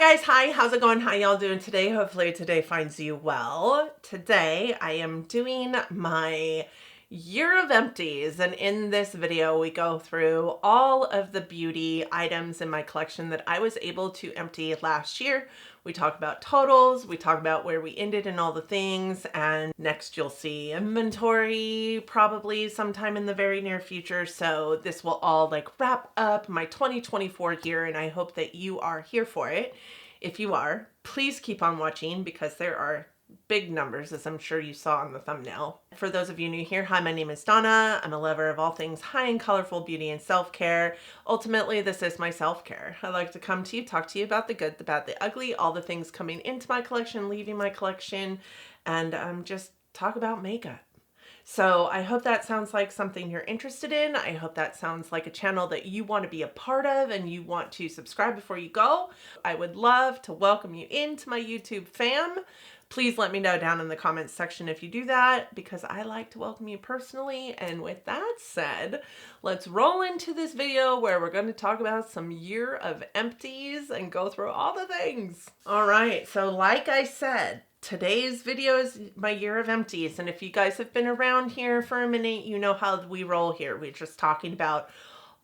guys, hi, how's it going? How y'all doing today? Hopefully today finds you well. Today I am doing my year of empties, and in this video we go through all of the beauty items in my collection that I was able to empty last year. We talk about totals, we talk about where we ended and all the things, and next you'll see inventory probably sometime in the very near future. So this will all wrap up my 2024 year, and I hope that you are here for it. If you are, please keep on watching because there are big numbers, as I'm sure you saw on the thumbnail. For those of you new here, hi, my name is Donna. I'm a lover of all things high and colorful beauty and self-care. Ultimately, this is my self-care. I like to come to you, talk to you about the good, the bad, the ugly, all the things coming into my collection, leaving my collection, and just talk about makeup. So I hope that sounds like something you're interested in. I hope that sounds like a channel that you want to be a part of and you want to subscribe before you go. I would love to welcome you into my YouTube fam. Please let me know down in the comments section if you do that, because I like to welcome you personally. And with that said, let's roll into this video where we're going to talk about some year of empties and go through all the things. All right, so like I said, today's video is my year of empties. And if you guys have been around here for a minute, you know how we roll here. We're just talking about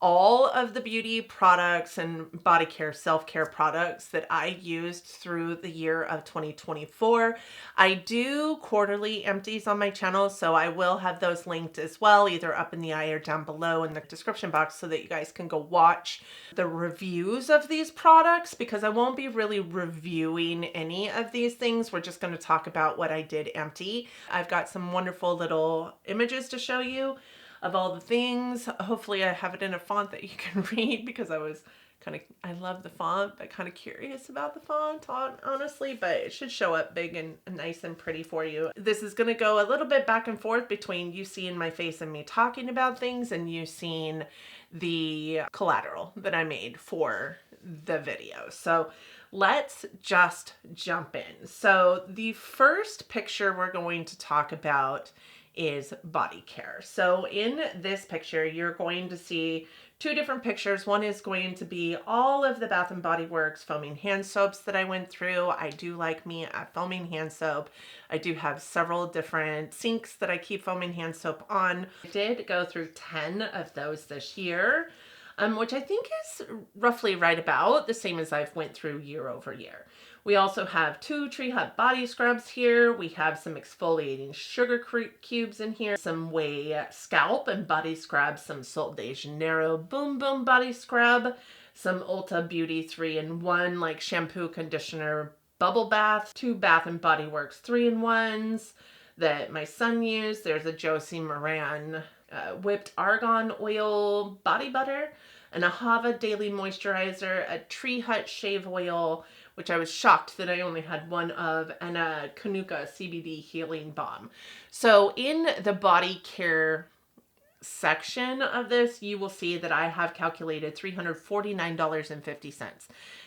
all of the beauty products and body care, self-care products that I used through the year of 2024. I do quarterly empties on my channel, so I will have those linked as well, either up in the eye or down below in the description box, so that you guys can go watch the reviews of these products, because I won't be really reviewing any of these things. We're just going to talk about what I did empty. I've got some wonderful little images to show you of all the things. Hopefully I have it in a font that you can read, because I love the font, but kind of curious about the font, honestly, but it should show up big and nice and pretty for you. This is going to go a little bit back and forth between you seeing my face and me talking about things and you seeing the collateral that I made for the video. So let's just jump in. So the first picture we're going to talk about is body care. So in this picture, you're going to see two different pictures. One is going to be all of the Bath & Body Works foaming hand soaps that I went through. I do like me a foaming hand soap. I do have several different sinks that I keep foaming hand soap on. I did go through 10 of those this year, which I think is roughly right about the same as I've went through year over year. We also have 2 Tree Hut body scrubs here. We have some exfoliating sugar cubes in here, some Way scalp and body scrub, some Sol de Janeiro Boom Boom body scrub, some Ulta Beauty 3-in-1 shampoo, conditioner, bubble bath, 2 Bath & Body Works 3-in-1s that my son used. There's a Josie Moran whipped argan oil body butter, an Ahava daily moisturizer, a Tree Hut shave oil, which I was shocked that I only had one of, and a Kanuka CBD healing balm. So in the body care section of this, you will see that I have calculated $349.50.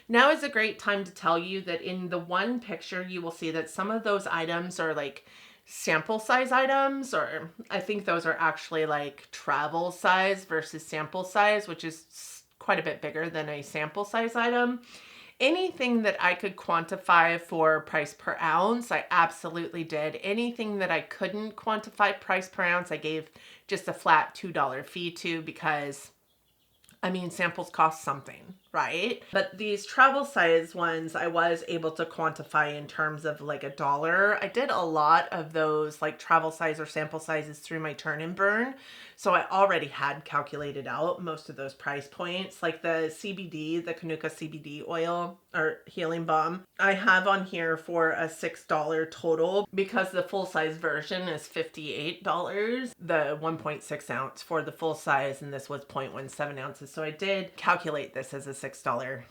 Now is a great time to tell you that in the one picture, you will see that some of those items are sample size items, or I think those are actually travel size versus sample size, which is quite a bit bigger than a sample size item. Anything that I could quantify for price per ounce, I absolutely did. Anything that I couldn't quantify price per ounce, I gave just a flat $2 fee to, because samples cost something, right? But these travel size ones, I was able to quantify in terms of $1. I did a lot of those travel size or sample sizes through my turn and burn. So I already had calculated out most of those price points, like the CBD, the Kanuka CBD oil or healing balm. I have on here for a $6 total, because the full size version is $58, the 1.6 ounce for the full size, and this was 0.17 ounces. So I did calculate this as a $6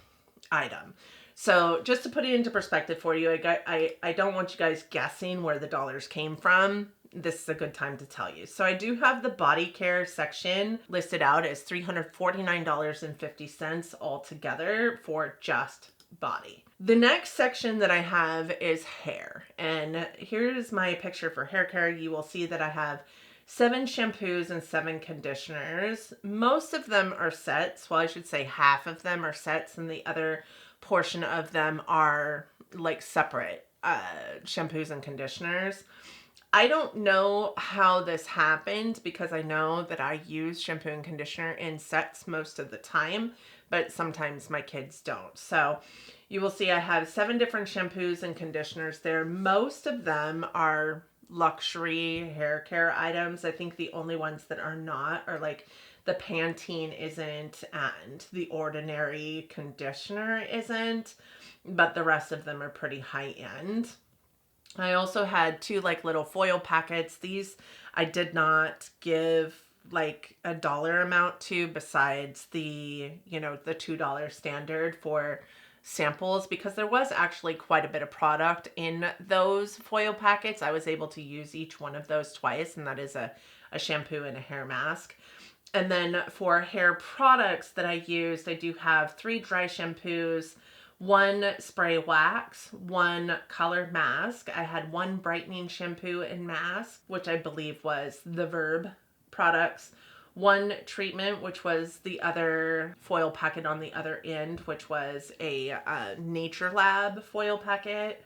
item. So just to put it into perspective for you, I don't want you guys guessing where the dollars came from. This is a good time to tell you. So I do have the body care section listed out as $349.50 altogether for just body. The next section that I have is hair. And here's my picture for hair care. You will see that I have 7 shampoos and 7 conditioners. Most of them are sets. Well, I should say half of them are sets, and the other portion of them are like separate shampoos and conditioners. I don't know how this happened because I know that I use shampoo and conditioner in sets most of the time, but sometimes my kids don't. So you will see I have 7 different shampoos and conditioners there. Most of them are luxury hair care items. I think the only ones that are not are like the Pantene isn't and the Ordinary conditioner isn't, but the rest of them are pretty high end. I also had 2 like little foil packets. These I did not give like a dollar amount to besides the, you know, the $2 standard for samples because there was actually quite a bit of product in those foil packets. I was able to use each one of those twice, and that is a shampoo and a hair mask. And then for hair products that I used, I do have 3 dry shampoos, 1 spray wax, 1 color mask. I had 1 brightening shampoo and mask, which I believe was the Verb products, 1 treatment, which was the other foil packet on the other end, which was a Nature Lab foil packet,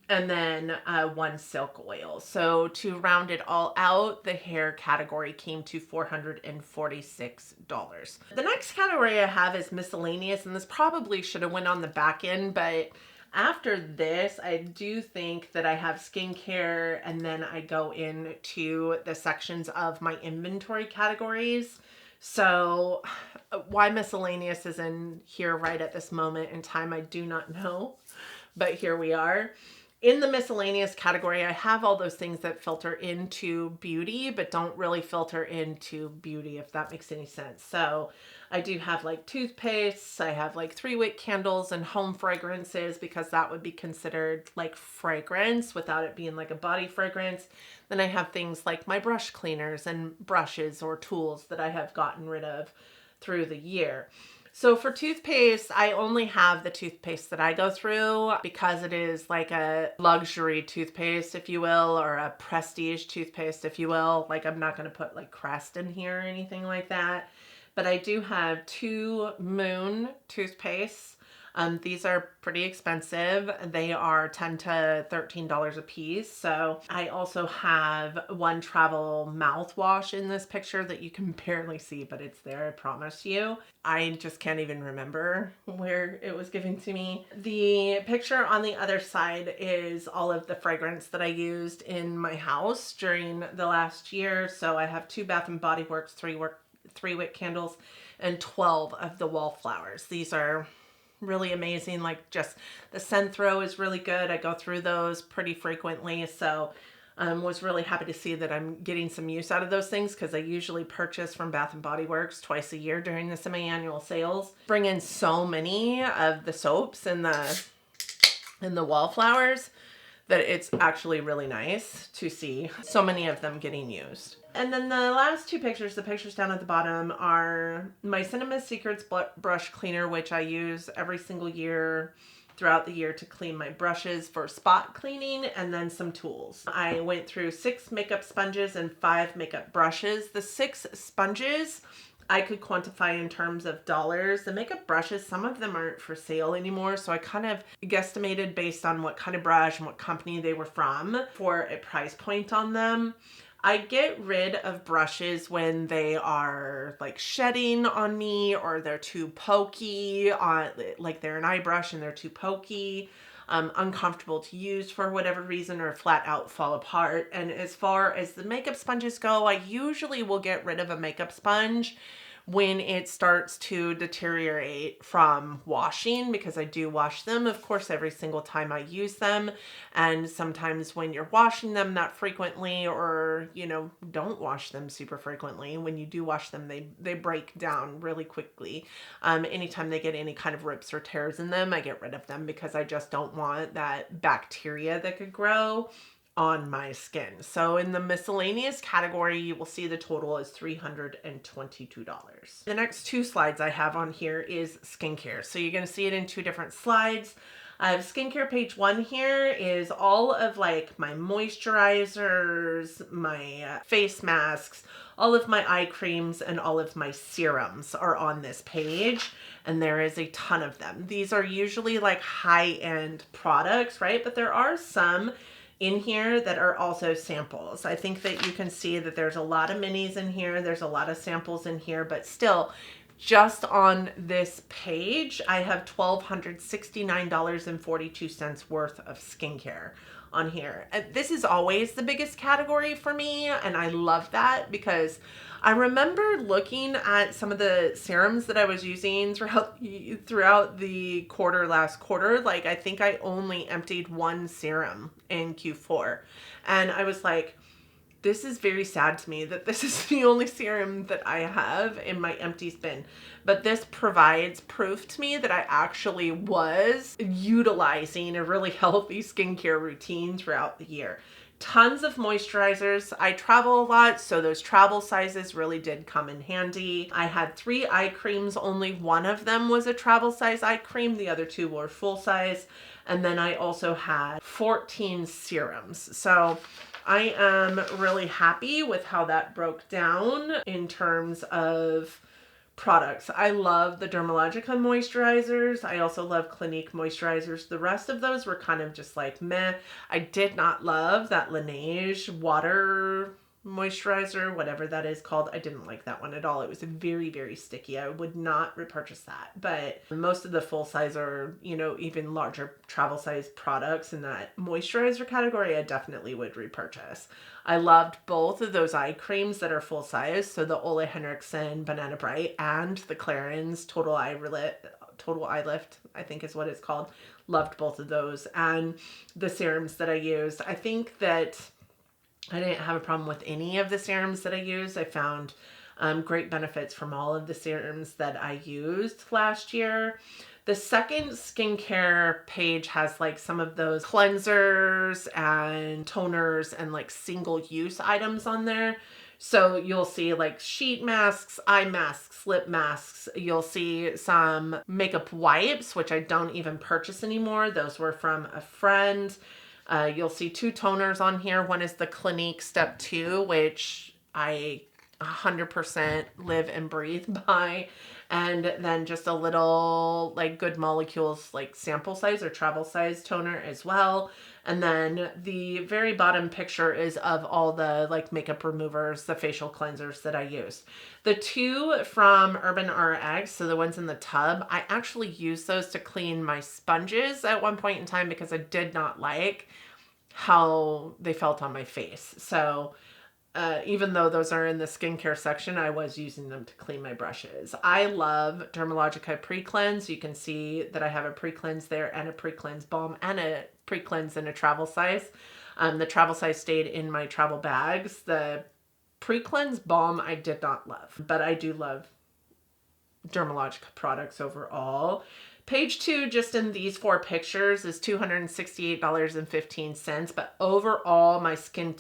and then 1 silk oil. So to round it all out, the hair category came to $446. The next category I have is miscellaneous, and this probably should have went on the back end, but after this, I do think that I have skincare, and then I go into the sections of my inventory categories. So why miscellaneous is in here right at this moment in time, I do not know, but here we are. In the miscellaneous category, I have all those things that filter into beauty, but don't really filter into beauty, if that makes any sense. So I do have like toothpastes, I have like 3-wick candles and home fragrances because that would be considered like fragrance without it being like a body fragrance. Then I have things like my brush cleaners and brushes or tools that I have gotten rid of through the year. So for toothpaste, I only have the toothpaste that I go through because it is like a luxury toothpaste, if you will, or a prestige toothpaste, if you will. Like I'm not going to put like Crest in here or anything like that. But I do have 2 Moon toothpastes. These are pretty expensive. They are $10 to $13 a piece. So I also have 1 travel mouthwash in this picture that you can barely see, but it's there, I promise you. I just can't even remember where it was given to me. The picture on the other side is all of the fragrance that I used in my house during the last year. So I have 2 Bath & Body Works 3-wick candles and 12 of the Wallflowers. These are really amazing. Like just the scent throw is really good. I go through those pretty frequently. So was really happy to see that I'm getting some use out of those things because I usually purchase from Bath & Body Works twice a year during the semi-annual sales. Bring in so many of the soaps and the Wallflowers that it's actually really nice to see so many of them getting used. And then the last 2 pictures, the pictures down at the bottom, are my Cinema Secrets brush cleaner, which I use every single year throughout the year to clean my brushes for spot cleaning, and then some tools. I went through 6 makeup sponges and 5 makeup brushes. The 6 sponges I could quantify in terms of dollars. The makeup brushes, some of them aren't for sale anymore, so I kind of guesstimated based on what kind of brush and what company they were from for a price point on them. I get rid of brushes when they are like shedding on me or they're too pokey, like they're an eye brush and they're too pokey, uncomfortable to use for whatever reason, or flat out fall apart. And as far as the makeup sponges go, I usually will get rid of a makeup sponge when it starts to deteriorate from washing, because I do wash them, of course, every single time I use them. And sometimes when you're washing them not frequently, or, you know, don't wash them super frequently, when you do wash them, they break down really quickly. Anytime they get any kind of rips or tears in them, I get rid of them because I just don't want that bacteria that could grow on my skin. So in the miscellaneous category, you will see the total is $322. The next 2 slides I have on here is skincare. So you're going to see it in 2 different slides. I have skincare page 1 here is all of like my moisturizers, my face masks, all of my eye creams, and all of my serums are on this page. And there is a ton of them. These are usually like high-end products, right? But there are some in here that are also samples. I think that you can see that there's a lot of minis in here. There's a lot of samples in here, but still, just on this page, I have $1,269.42 worth of skincare on here. And this is always the biggest category for me, and I love that because I remember looking at some of the serums that I was using throughout the last quarter. Like, I think I only emptied one serum in Q4, and I was like, this is very sad to me that this is the only serum that I have in my empties bin. But this provides proof to me that I actually was utilizing a really healthy skincare routine throughout the year. Tons of moisturizers. I travel a lot, so those travel sizes really did come in handy. I had 3 eye creams. Only one of them was a travel size eye cream. The other 2 were full size. And then I also had 14 serums. So I am really happy with how that broke down in terms of products. I love the Dermalogica moisturizers. I also love Clinique moisturizers. The rest of those were kind of just like meh. I did not love that Laneige water moisturizer, whatever that is called. I didn't like that one at all. It was very, very sticky. I would not repurchase that. But most of the full size or, you know, even larger travel size products in that moisturizer category, I definitely would repurchase. I loved both of those eye creams that are full size. So the Ole Henriksen Banana Bright and the Clarins Total Eye Lift, I think is what it's called. Loved both of those. And the serums that I used, I think that I didn't have a problem with any of the serums that I used. I found great benefits from all of the serums that I used last year. The second skincare page has like some of those cleansers and toners and like single use items on there. So you'll see like sheet masks, eye masks, lip masks. You'll see some makeup wipes, which I don't even purchase anymore. Those were from a friend. You'll see 2 toners on here. One is the Clinique Step 2, which I 100% live and breathe by. And then just a little like Good Molecules like sample size or travel size toner as well. And then the very bottom picture is of all the like makeup removers, the facial cleansers that I use. The 2 from Urban RX, so the ones in the tub, I actually used those to clean my sponges at one point in time because I did not like how they felt on my face. So even though those are in the skincare section, I was using them to clean my brushes. I love Dermalogica Pre-Cleanse. You can see that I have a pre-cleanse there and a pre-cleanse balm and a pre-cleanse in a travel size. The travel size stayed in my travel bags. The pre-cleanse balm I did not love, but I do love Dermalogica products overall. Page 2, just in these 4 pictures, is $268.15, but overall my skincare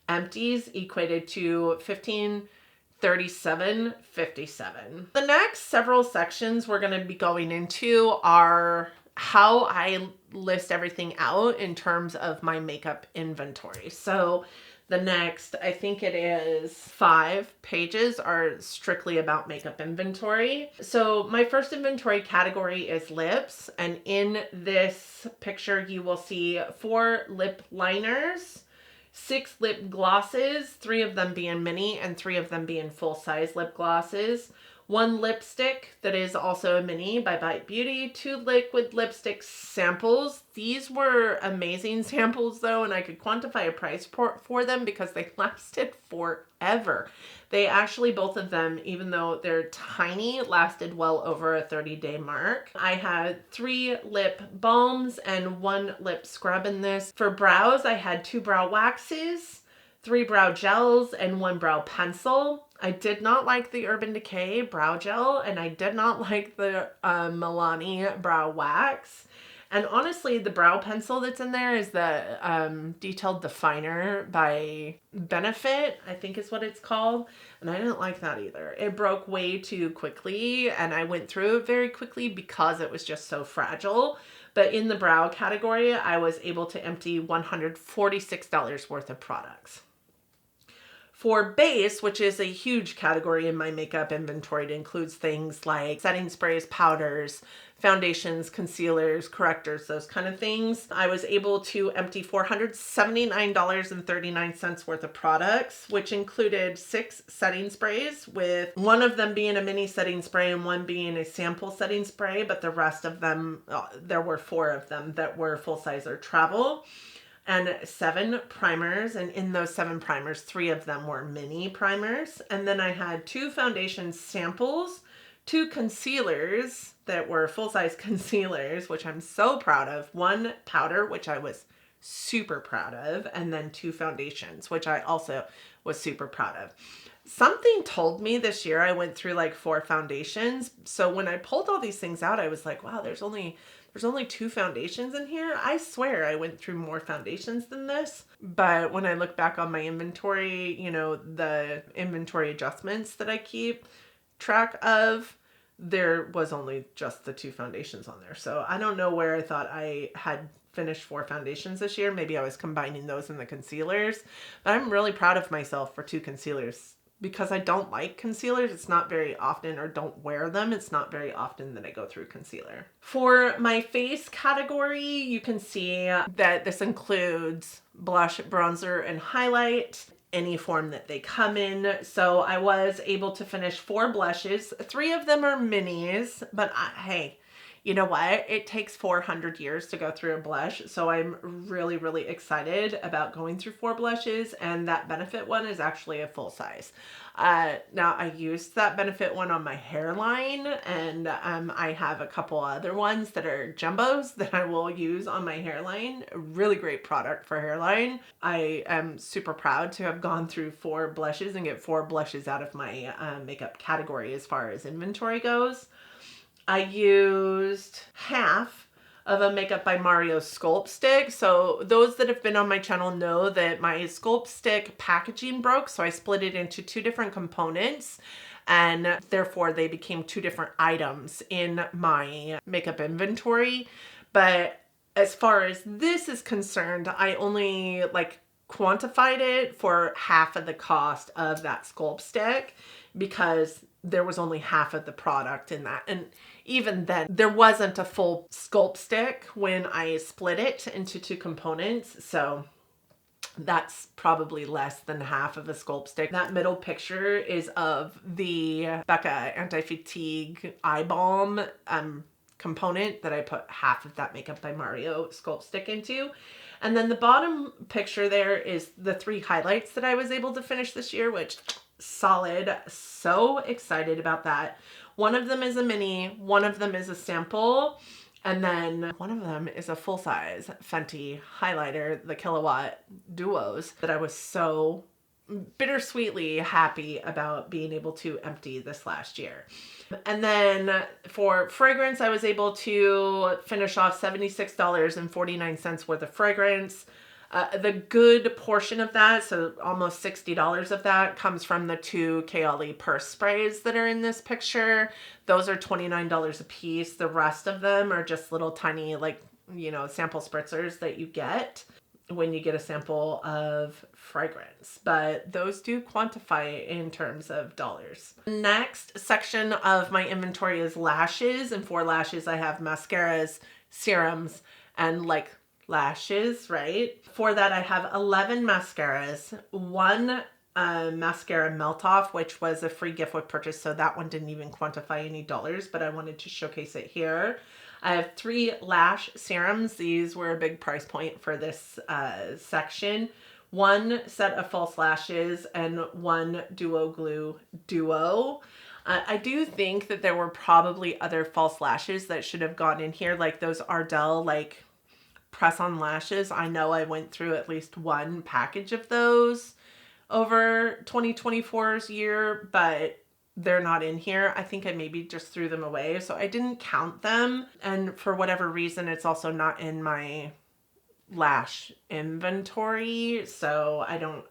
empties equated to $1537.57. The next several sections we're going to be going into are how I list everything out in terms of my makeup inventory. So the next, I think it is 5 pages are strictly about makeup inventory. So my first inventory category is lips. And in this picture, you will see 4 lip liners, 6 lip glosses, 3 of them being mini and 3 of them being full-size lip glosses, 1 lipstick that is also a mini by Bite Beauty, 2 liquid lipstick samples. These were amazing samples though, and I could quantify a price for them because they lasted forever. They actually, both of them, even though they're tiny, lasted well over a 30-day mark. I had 3 lip balms and 1 lip scrub in this. For brows, I had 2 brow waxes, 3 brow gels, and 1 brow pencil. I did not like the Urban Decay brow gel, and I did not like the Milani brow wax. And honestly, the brow pencil that's in there is the Detailed Definer by Benefit, I think is what it's called. And I didn't like that either. It broke way too quickly, and I went through it very quickly because it was just so fragile. But in the brow category, I was able to empty $146 worth of products. For base, which is a huge category in my makeup inventory, it includes things like setting sprays, powders, foundations, concealers, correctors, those kind of things. I was able to empty $479.39 worth of products, which included 6 setting sprays, with one of them being a mini setting spray and one being a sample setting spray, but the rest of them, there were 4 of them that were full size or travel. And 7 primers, and in those 7 primers, 3 of them were mini primers. And then I had 2 foundation samples, 2 concealers that were full-size concealers, which I'm so proud of, 1 powder, which I was super proud of, and then 2 foundations, which I also was super proud of. Something told me this year I went through like 4 foundations. So when I pulled all these things out, I was like, wow, there's only 2 foundations in here. I swear I went through more foundations than this. But when I look back on my inventory, you know, the inventory adjustments that I keep track of, there was only just the 2 foundations on there. So I don't know where I thought I had finished 4 foundations this year. Maybe I was combining those in the concealers. But I'm really proud of myself for 2 concealers. Because I don't like concealers, it's not very often, or don't wear them, it's not very often that I go through concealer. For my face category, you can see that this includes blush, bronzer, and highlight, any form that they come in. So I was able to finish 4 blushes. 3 of them are minis, but hey, you know what? It takes 400 years to go through a blush. So I'm really, really excited about going through 4 blushes. And that Benefit one is actually a full size. Now I used that Benefit one on my hairline, and I have a couple other ones that are jumbos that I will use on my hairline. A really great product for hairline. I am super proud to have gone through 4 blushes and get 4 blushes out of my makeup category as far as inventory goes. I used half of a Makeup by Mario Sculpt Stick. So those that have been on my channel know that my Sculpt Stick packaging broke. So I split it into 2 different components, and therefore they became 2 different items in my makeup inventory. But as far as this is concerned, I only quantified it for half of the cost of that Sculpt Stick, because there was only half of the product in that. And even then, there wasn't a full Sculpt Stick when I split it into 2 components. So that's probably less than half of a Sculpt Stick. That middle picture is of the Becca Anti-Fatigue Eye Balm component that I put half of that Makeup by Mario Sculpt Stick into. And then the bottom picture there is the 3 highlights that I was able to finish this year, which solid. So excited about that. One of them is a mini, one of them is a sample, and then one of them is a full-size Fenty highlighter, the Kilowatt Duos, that I was so bittersweetly happy about being able to empty this last year. And then for fragrance, I was able to finish off $76.49 worth of fragrance. The good portion of that, so almost $60 of that, comes from the 2 Kayali purse sprays that are in this picture. Those are $29 a piece. The rest of them are just little tiny, sample spritzers that you get when you get a sample of fragrance. But those do quantify in terms of dollars. Next section of my inventory is lashes. And for lashes, I have mascaras, serums, and lashes, right? For that, I have 11 mascaras, 1 mascara melt off, which was a free gift with purchase. So that one didn't even quantify any dollars, but I wanted to showcase it here. I have 3 lash serums. These were a big price point for this section. 1 set of false lashes and 1 Duo Glue Duo. I do think that there were probably other false lashes that should have gone in here, like those Ardell press-on lashes. I know I went through at least 1 package of those over 2024's year, but they're not in here. I think I maybe just threw them away, so I didn't count them. And for whatever reason, it's also not in my lash inventory, so I don't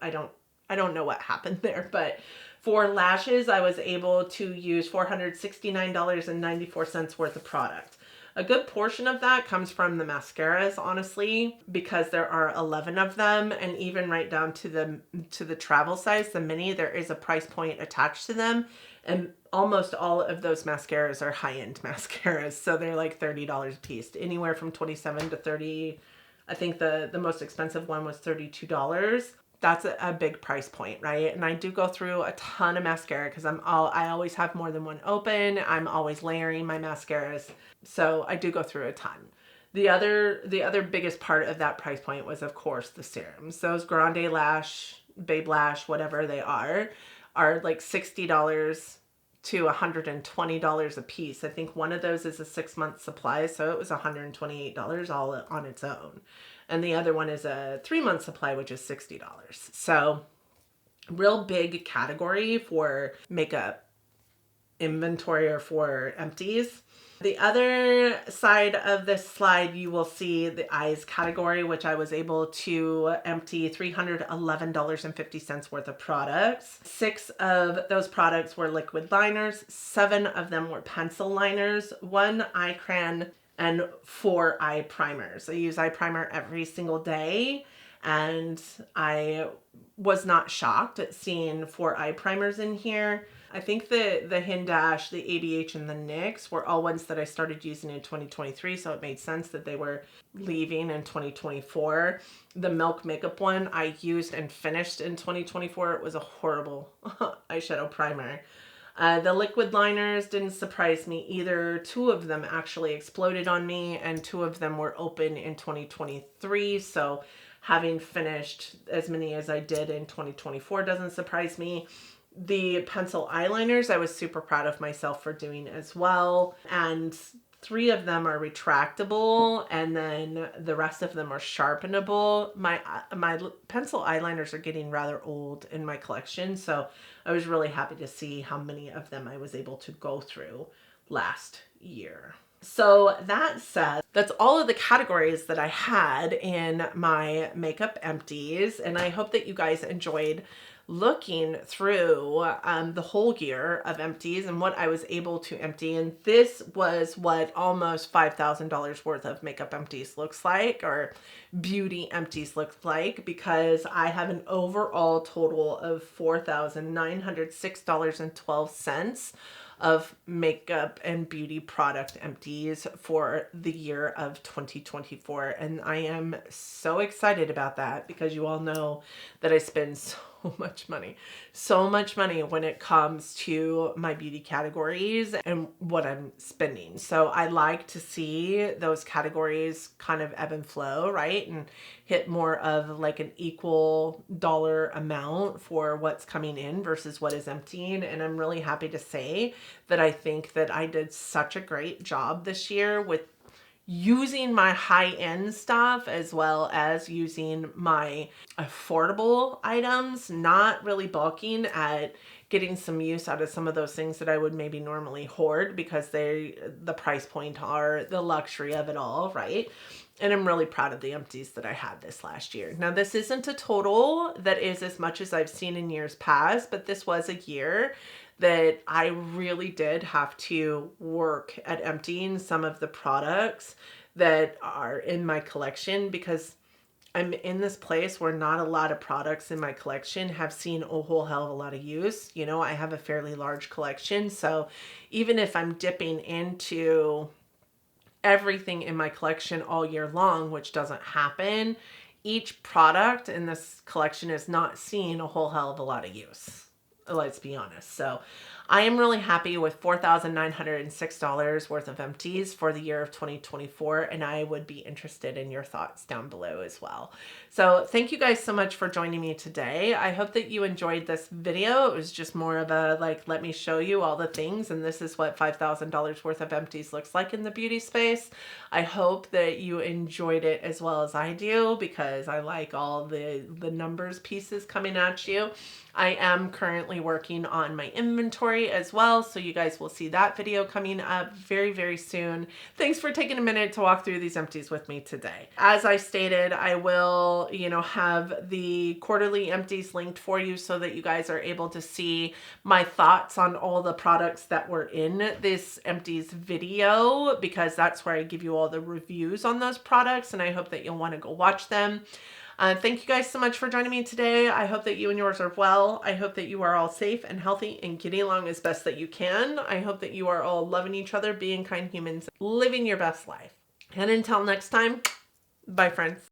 know what happened there. But for lashes, I was able to use $469.94 worth of product. A good portion of that comes from the mascaras, honestly, because there are 11 of them, and even right down to the travel size, the mini, there is a price point attached to them, and almost all of those mascaras are high-end mascaras, so they're like $30 a piece, anywhere from 27 to 30. I think the most expensive one was $32. That's a big price point, right? And I do go through a ton of mascara because I always have more than one open. I'm always layering my mascaras. So I do go through a ton. The other biggest part of that price point was, of course, the serums. Those Grande Lash, Babe Lash, whatever they are like $60 to $120 a piece. I think one of those is a 6-month supply, so it was $128 all on its own. And the other one is a 3-month supply, which is $60. So real big category for makeup inventory or for empties. The other side of this slide, you will see the eyes category, which I was able to empty $311.50 worth of products. 6 of those products were liquid liners. 7 of them were pencil liners, 1 eye crayon, and 4 eye primers. I use eye primer every single day, and I was not shocked at seeing 4 eye primers in here. I think the Hindash, the ABH, and the NYX were all ones that I started using in 2023, so it made sense that they were leaving in 2024. The Milk Makeup one I used and finished in 2024. It was a horrible eyeshadow primer. The liquid liners didn't surprise me either. 2 of them actually exploded on me, and 2 of them were open in 2023, so having finished as many as I did in 2024 doesn't surprise me. The pencil eyeliners, I was super proud of myself for doing as well. And 3 of them are retractable, and then the rest of them are sharpenable. My pencil eyeliners are getting rather old in my collection, so I was really happy to see how many of them I was able to go through last year. So that said, that's all of the categories that I had in my makeup empties, and I hope that you guys enjoyed looking through the whole year of empties and what I was able to empty. And this was what almost $5,000 worth of makeup empties looks like, or beauty empties looks like, because I have an overall total of $4,906.12 of makeup and beauty product empties for the year of 2024. And I am so excited about that, because you all know that I spend so much money when it comes to my beauty categories and what I'm spending. So I like to see those categories kind of ebb and flow, right? And hit more of like an equal dollar amount for what's coming in versus what is emptying. And I'm really happy to say that I think that I did such a great job this year with using my high-end stuff as well as using my affordable items, not really balking at getting some use out of some of those things that I would maybe normally hoard because the price point are the luxury of it all, right? And I'm really proud of the empties that I had this last year. Now, this isn't a total that is as much as I've seen in years past, but this was a year that I really did have to work at emptying some of the products that are in my collection, because I'm in this place where not a lot of products in my collection have seen a whole hell of a lot of use. You know, I have a fairly large collection, so even if I'm dipping into everything in my collection all year long, which doesn't happen, each product in this collection is not seeing a whole hell of a lot of use. Let's be honest. So I am really happy with $4,906 worth of empties for the year of 2024, and I would be interested in your thoughts down below as well. So thank you guys so much for joining me today. I hope that you enjoyed this video. It was just more of a like, let me show you all the things, and this is what $5,000 worth of empties looks like in the beauty space. I hope that you enjoyed it as well as I do, because I like all the numbers pieces coming at you. I am currently working on my inventory inventory as well. So you guys will see that video coming up very, very soon. Thanks for taking a minute to walk through these empties with me today. As I stated, I will, have the quarterly empties linked for you so that you guys are able to see my thoughts on all the products that were in this empties video, because that's where I give you all the reviews on those products, and I hope that you'll want to go watch them. Thank you guys so much for joining me today. I hope that you and yours are well. I hope that you are all safe and healthy and getting along as best that you can. I hope that you are all loving each other, being kind humans, living your best life. And until next time, bye friends.